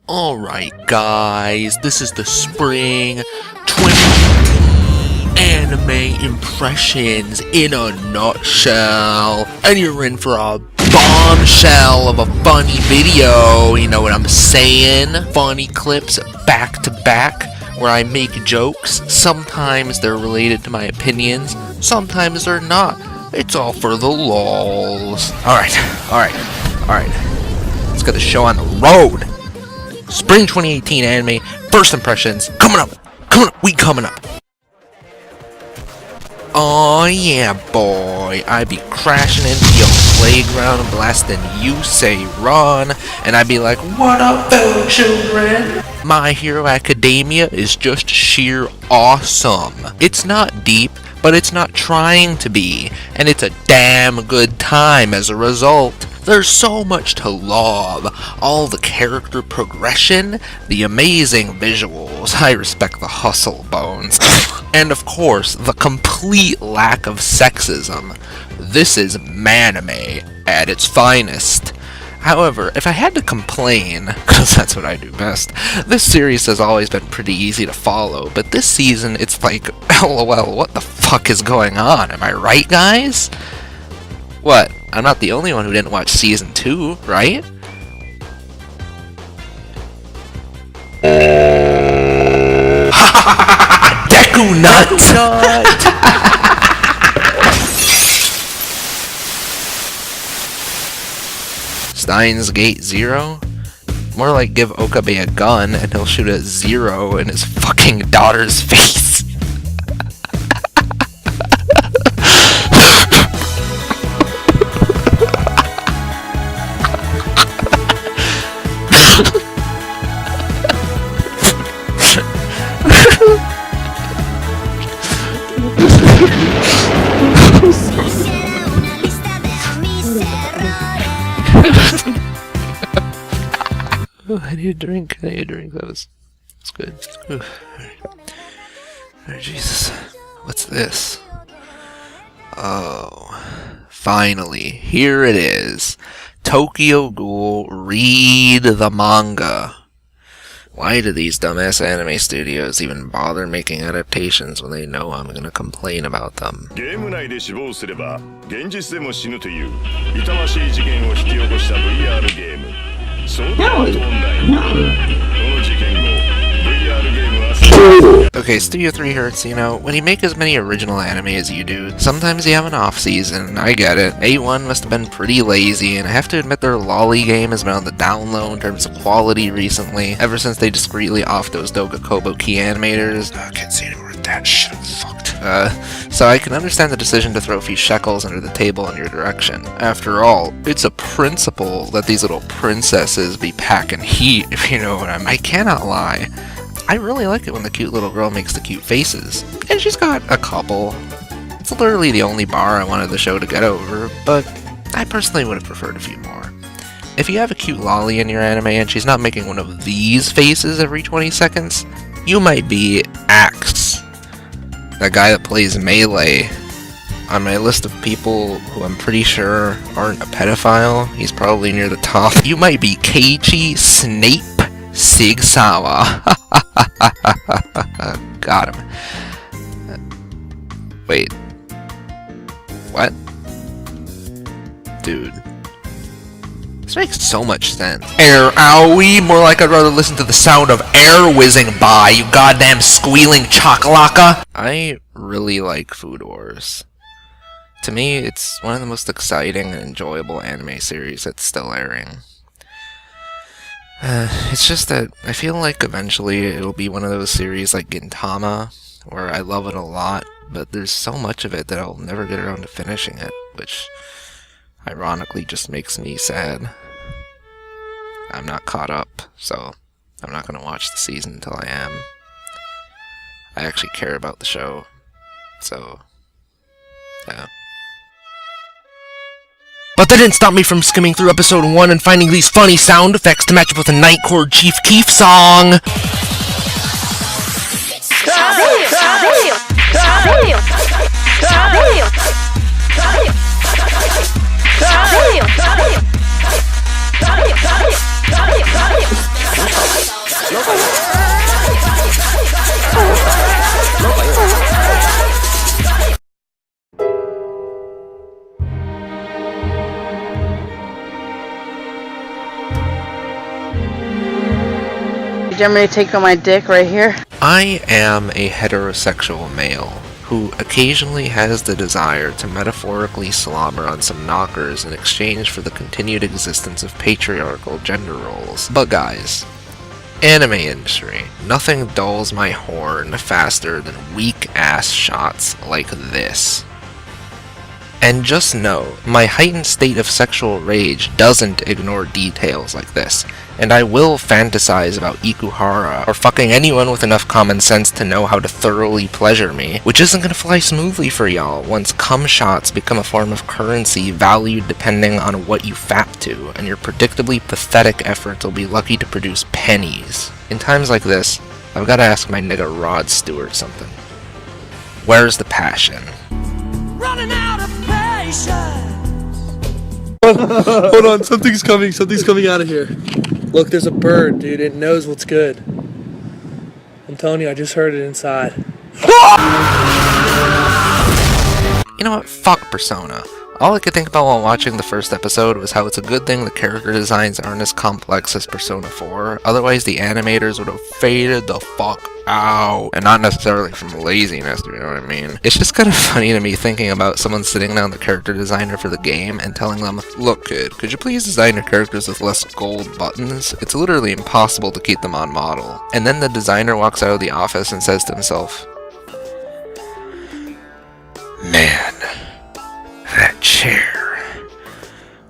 Alright guys, this is the Spring 2018 anime impressions in a nutshell. And you're in for a bombshell of a funny video, you know what I'm saying? Funny clips back to back where I make jokes. Sometimes they're related to my opinions, sometimes they're not. It's all for the lols. Alright. Let's get the show on the road. Spring 2018 anime, first impressions, coming up, we coming up. Oh yeah boy, I be crashing into your playground and blasting You Say Run, and I be like, what up fellow children? My Hero Academia is just sheer awesome. It's not deep, but it's not trying to be, and it's a damn good time as a result. There's so much to love, all the character progression, the amazing visuals, I respect the hustle bones, and of course, the complete lack of sexism. This is manime at its finest. However, if I had to complain, because that's what I do best, this series has always been pretty easy to follow, but this season it's like, lol, what the fuck is going on? Am I right, guys? What? I'm not the only one who didn't watch Season 2, right? Deku Nut! Steins Gate Zero? More like give Okabe a gun and he'll shoot a zero in his fucking daughter's face. Oh, I need a drink. That was good. Oh, Jesus. What's this? Oh, finally, here it is. Tokyo Ghoul, read the manga. Why do these dumbass anime studios even bother making adaptations when they know I'm gonna complain about them? Okay, Studio 3 Hertz, you know, when you make as many original anime as you do, sometimes you have an off-season, I get it. A1 must have been pretty lazy, and I have to admit their lolly game has been on the down low in terms of quality recently, ever since they discreetly offed those Doga Kobo key animators. I can't see anymore with that shit, I'm fucked. So I can understand the decision to throw a few shekels under the table in your direction. After all, it's a principle that these little princesses be packing heat, if you know what I mean. I cannot lie. I really like it when the cute little girl makes the cute faces. And she's got a couple. It's literally the only bar I wanted the show to get over, but I personally would have preferred a few more. If you have a cute lolly in your anime and she's not making one of these faces every 20 seconds, you might be Axe. That guy that plays Melee. On my list of people who I'm pretty sure aren't a pedophile, he's probably near the top. You might be Keiichi Snape Sigsawa. Got him. Wait. What? Dude. This makes so much sense. Air owie! More like I'd rather listen to the sound of air whizzing by, you goddamn squealing chakalaka! I really like Food Wars. To me, it's one of the most exciting and enjoyable anime series that's still airing. It's just that I feel like eventually it'll be one of those series like Gintama, where I love it a lot, but there's so much of it that I'll never get around to finishing it, which ironically just makes me sad. I'm not caught up, so I'm not going to watch the season until I am. I actually care about the show, so yeah. But that didn't stop me from skimming through episode 1 and finding these funny sound effects to match up with a Nightcore Chief Keef song! Did you want me to take on my dick right here? I am a heterosexual male who occasionally has the desire to metaphorically slobber on some knockers in exchange for the continued existence of patriarchal gender roles. But guys, anime industry, nothing dulls my horn faster than weak-ass shots like this. And just know, my heightened state of sexual rage doesn't ignore details like this, and I will fantasize about Ikuhara, or fucking anyone with enough common sense to know how to thoroughly pleasure me, which isn't gonna fly smoothly for y'all once cum shots become a form of currency valued depending on what you fap to, and your predictably pathetic efforts will be lucky to produce pennies. In times like this, I've gotta ask my nigga Rod Stewart something. Where's the passion? Running out of patience. Hold on, something's coming out of here. Look, there's a bird, dude. It knows what's good. I'm telling you, I just heard it inside. You know what? Fuck Persona. All I could think about while watching the first episode was how it's a good thing the character designs aren't as complex as Persona 4, otherwise the animators would have faded the fuck out. And not necessarily from laziness, you know what I mean? It's just kind of funny to me thinking about someone sitting down the character designer for the game and telling them, look kid, could you please design your characters with less gold buttons? It's literally impossible to keep them on model. And then the designer walks out of the office and says to himself, man, that chair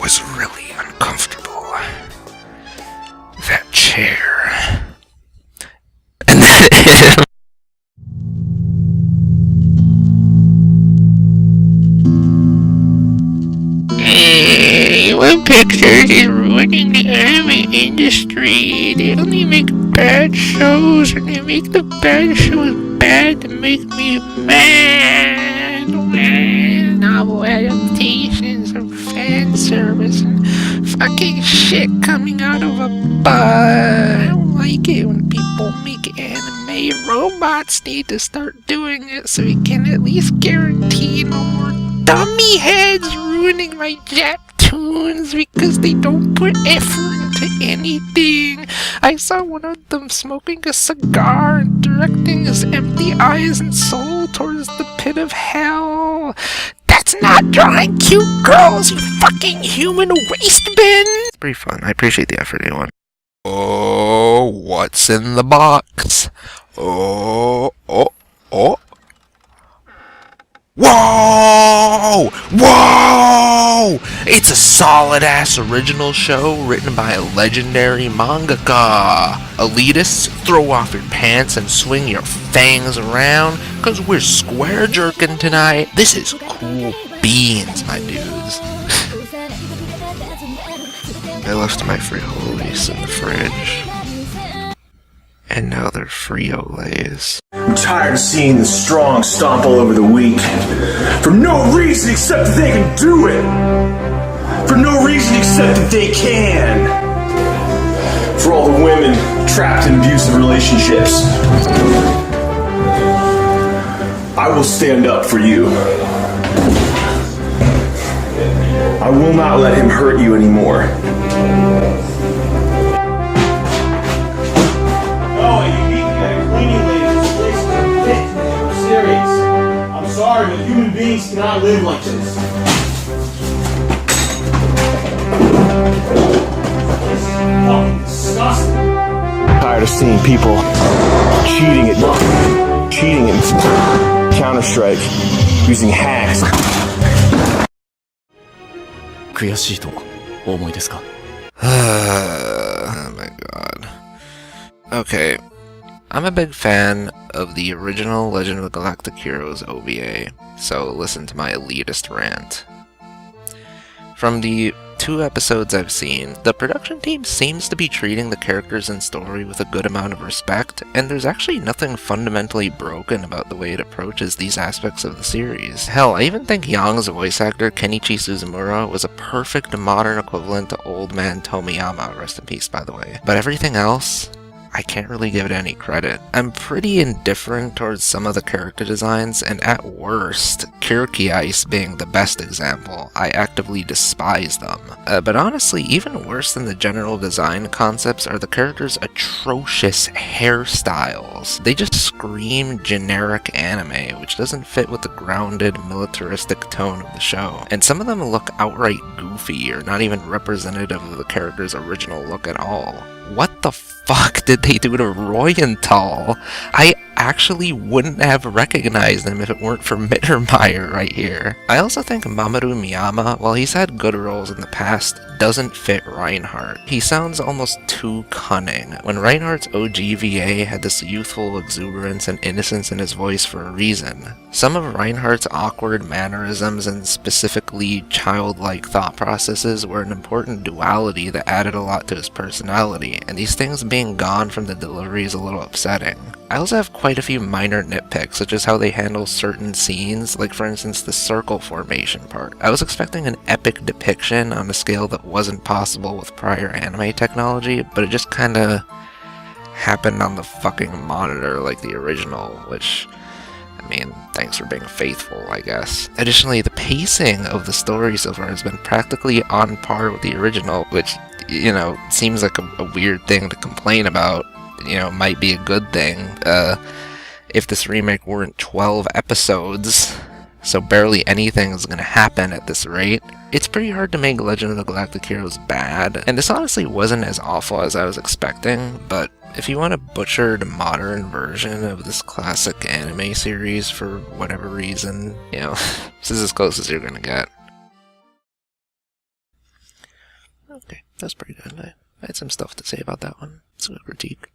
was really uncomfortable. That chair. And then what pictures is ruining the anime industry? They only make bad shows, and they make the bad shows bad to make me mad. Novel adaptations of fan service and fucking shit coming out of a butt. I don't like it when people make anime. Robots need to start doing it so we can at least guarantee no more dummy heads ruining my Japtoons because they don't put effort into anything. I saw one of them smoking a cigar and directing his empty eyes and soul towards the pit of hell. That's not drawing cute girls, you fucking human waste bin! It's pretty fun. I appreciate the effort, anyone. Oh, what's in the box? Oh. Whoa! Whoa! It's a solid-ass original show written by a legendary mangaka. Elitists, throw off your pants and swing your fangs around, cause we're square jerking tonight. This is cool beans, my dudes. I left my frijoles in the fridge. And now they're Frito-Lays. I'm tired of seeing the strong stomp all over the weak. For no reason except that they can do it. For no reason except that they can. For all the women trapped in abusive relationships. I will stand up for you. I will not let him hurt you anymore. Sorry, but human beings cannot live like this. This is fucking disgusting. Tired of seeing people cheating at Counter-Strike using hacks. 悔しいとお思いですか? Oh my god. Okay. I'm a big fan of the original Legend of the Galactic Heroes OVA, so listen to my elitist rant. From the 2 episodes I've seen, the production team seems to be treating the characters and story with a good amount of respect, and there's actually nothing fundamentally broken about the way it approaches these aspects of the series. Hell, I even think Yang's voice actor Kenichi Suzumura was a perfect modern equivalent to Old Man Tomiyama, rest in peace by the way. But everything else? I can't really give it any credit. I'm pretty indifferent towards some of the character designs, and at worst, Kirkiais being the best example, I actively despise them. But honestly, even worse than the general design concepts are the characters' atrocious hairstyles. They just scream generic anime, which doesn't fit with the grounded, militaristic tone of the show. And some of them look outright goofy, or not even representative of the character's original look at all. What the fuck did they do to Royenthal? I actually wouldn't have recognized him if it weren't for Mittermeier right here. I also think Mamoru Miyama, while he's had good roles in the past, doesn't fit Reinhardt. He sounds almost too cunning. When Reinhardt's OGVA had this youthful exuberance and innocence in his voice for a reason. Some of Reinhardt's awkward mannerisms and specifically childlike thought processes were an important duality that added a lot to his personality, and these things being gone from the delivery is a little upsetting. I also have quite a few minor nitpicks, such as how they handle certain scenes, like for instance the circle formation part. I was expecting an epic depiction on a scale that wasn't possible with prior anime technology, but it just kinda happened on the fucking monitor like the original, which, I mean, thanks for being faithful, I guess. Additionally, the pacing of the story so far has been practically on par with the original, which, you know, seems like a weird thing to complain about. You know, might be a good thing if this remake weren't 12 episodes, so barely anything is gonna happen at this rate. It's pretty hard to make Legend of the Galactic Heroes bad, and this honestly wasn't as awful as I was expecting, but if you want a butchered modern version of this classic anime series for whatever reason, you know, this is as close as you're gonna get. Okay, that's pretty good. I had some stuff to say about that one. It's a good critique.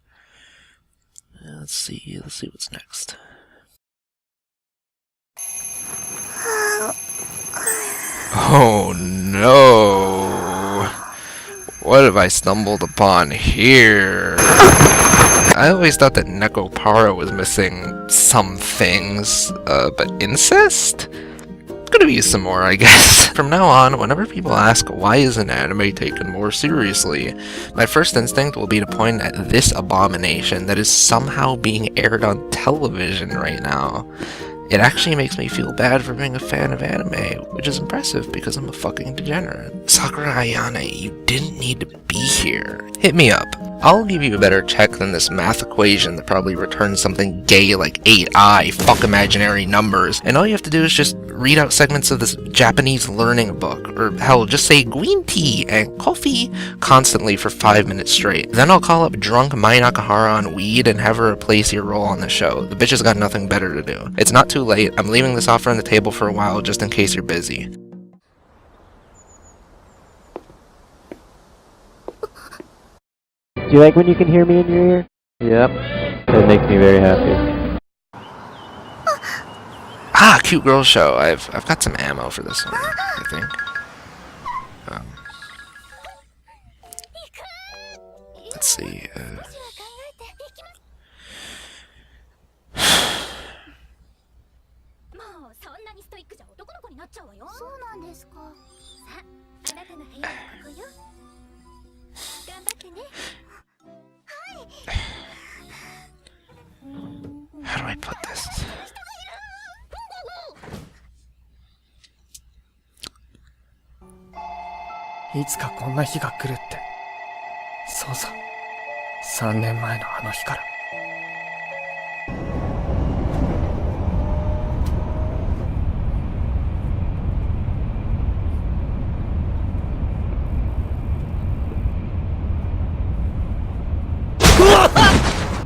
Let's see what's next. Oh no! What have I stumbled upon here? I always thought that Nekopara was missing some things, but incest? Gonna be some more, I guess. From now on, whenever people ask why is an anime taken more seriously, my first instinct will be to point at this abomination that is somehow being aired on television right now. It actually makes me feel bad for being a fan of anime, which is impressive because I'm a fucking degenerate. Sakura Ayane, you didn't need to be here. Hit me up. I'll give you a better check than this math equation that probably returns something gay like 8i, fuck imaginary numbers, and all you have to do is just read out segments of this Japanese learning book, or hell, just say green tea and coffee constantly for 5 minutes straight. Then I'll call up drunk Mai Nakahara on weed and have her replace your role on the show. The bitch has got nothing better to do. It's not too late. I'm leaving this offer on the table for a while just in case you're busy. Do you like when you can hear me in your ear? Yep. That makes me very happy. Ah, cute girl show. I've got some ammo for this one, I think. Let's see. How do I put this?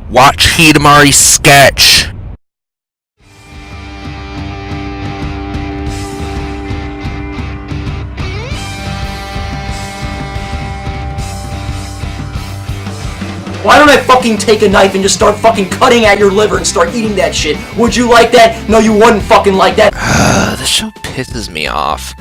Watch Hidamari's sketch! Why don't I fucking take a knife and just start fucking cutting at your liver and start eating that shit? Would you like that? No, you wouldn't fucking like that. This show pisses me off.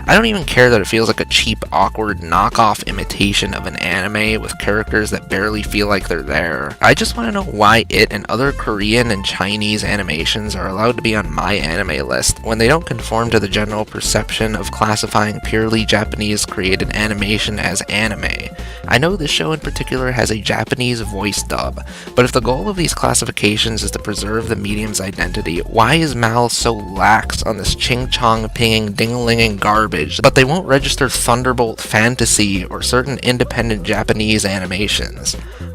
I don't even care that it feels like a cheap, awkward, knockoff imitation of an anime with characters that barely feel like they're there. I just want to know why it and other Korean and Chinese animations are allowed to be on my anime list when they don't conform to the general perception of classifying purely Japanese created animation as anime. I know this show in particular has a Japanese voice dub, but if the goal of these classifications is to preserve the medium's identity, why is Mal so lax on this ching-chong pinging ding-a-linging garbage, but they won't register Thunderbolt Fantasy or certain independent Japanese animations?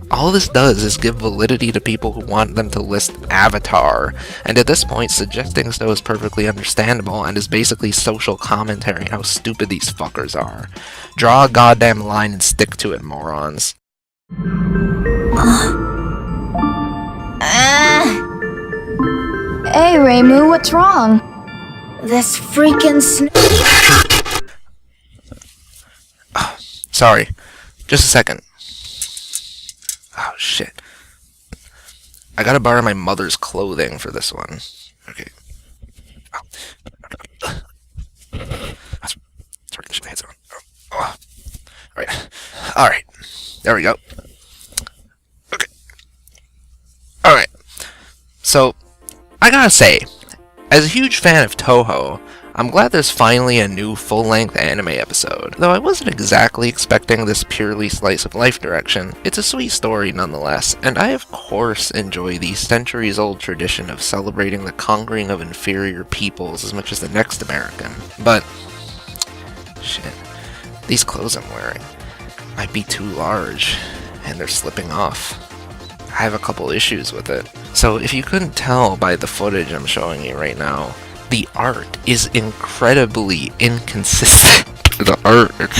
All this does is give validity to people who want them to list Avatar, and at this point suggesting so is perfectly understandable and is basically social commentary on how stupid these fuckers are. Draw a goddamn line and stick to it, morons. Hey, Reimu, what's wrong? This freaking Sorry. Just a second. Oh, shit. I gotta borrow my mother's clothing for this one. Okay. Oh. That's where I should have on. Oh. Alright. There we go. Okay. Alright. So, I gotta say, as a huge fan of Toho, I'm glad there's finally a new full-length anime episode. Though I wasn't exactly expecting this purely slice-of-life direction, it's a sweet story nonetheless, and I of course enjoy the centuries-old tradition of celebrating the conquering of inferior peoples as much as the next American. But, shit, these clothes I'm wearing might be too large, and they're slipping off. I have a couple issues with it. So if you couldn't tell by the footage I'm showing you right now, the art is incredibly inconsistent. The art, it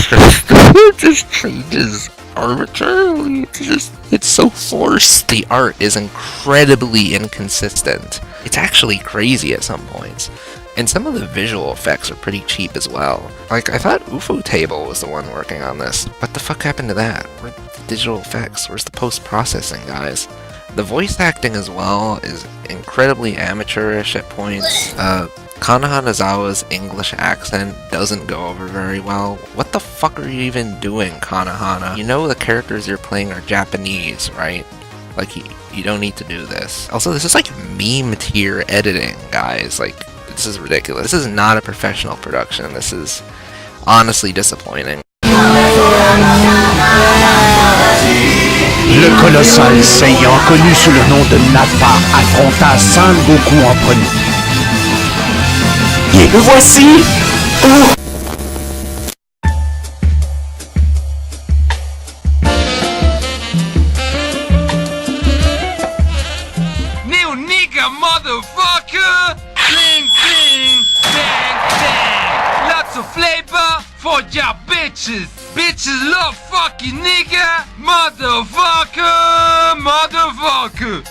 just changes arbitrarily. It's so forced. The art is incredibly inconsistent. It's actually crazy at some points. And some of the visual effects are pretty cheap as well. Like, I thought UFO Table was the one working on this. What the fuck happened to that? Where's the digital effects? Where's the post-processing, guys? The voice acting as well is incredibly amateurish at points. Kana Hanazawa's English accent doesn't go over very well. What the fuck are you even doing, Kanahana? You know the characters you're playing are Japanese, right? Like, you don't need to do this. Also, this is like meme tier editing, guys. Like, this is ridiculous. This is not a professional production. This is honestly disappointing. Le colossal Saiyan, connu sous le nom de Nappa, affronta Son Goku en premier. Le voici! New nigga, motherfucker! Bling, bling, bang, bang! Lots of flavor for ya bitches! Bitches love fucking nigga! Motherfucker! Motherfucker!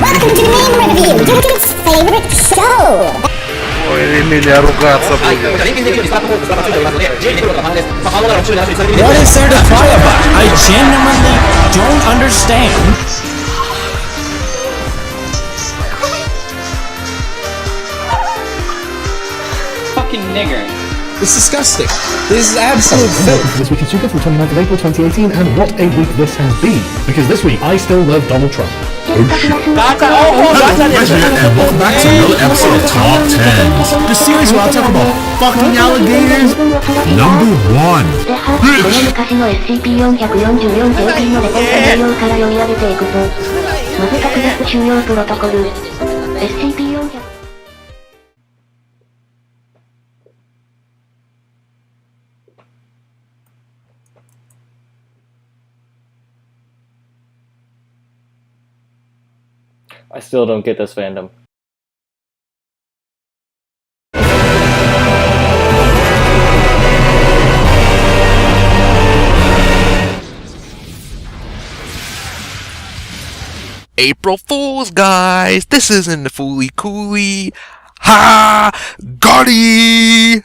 Welcome to the main review, Duncan's favorite show! What is there to cry about? I genuinely don't understand. Fucking nigger. It's disgusting. This is absolute filth. This week in Super from 29th of April 2018, and what a week this has been. Because this week, I still love Donald Trump. Oh shit. And welcome back to another episode of Top 10. The series where I'll talk about fucking alligators. Number 1. I still don't get this fandom. April Fools, guys! This isn't the Fooly Cooly. Ha! Gotti!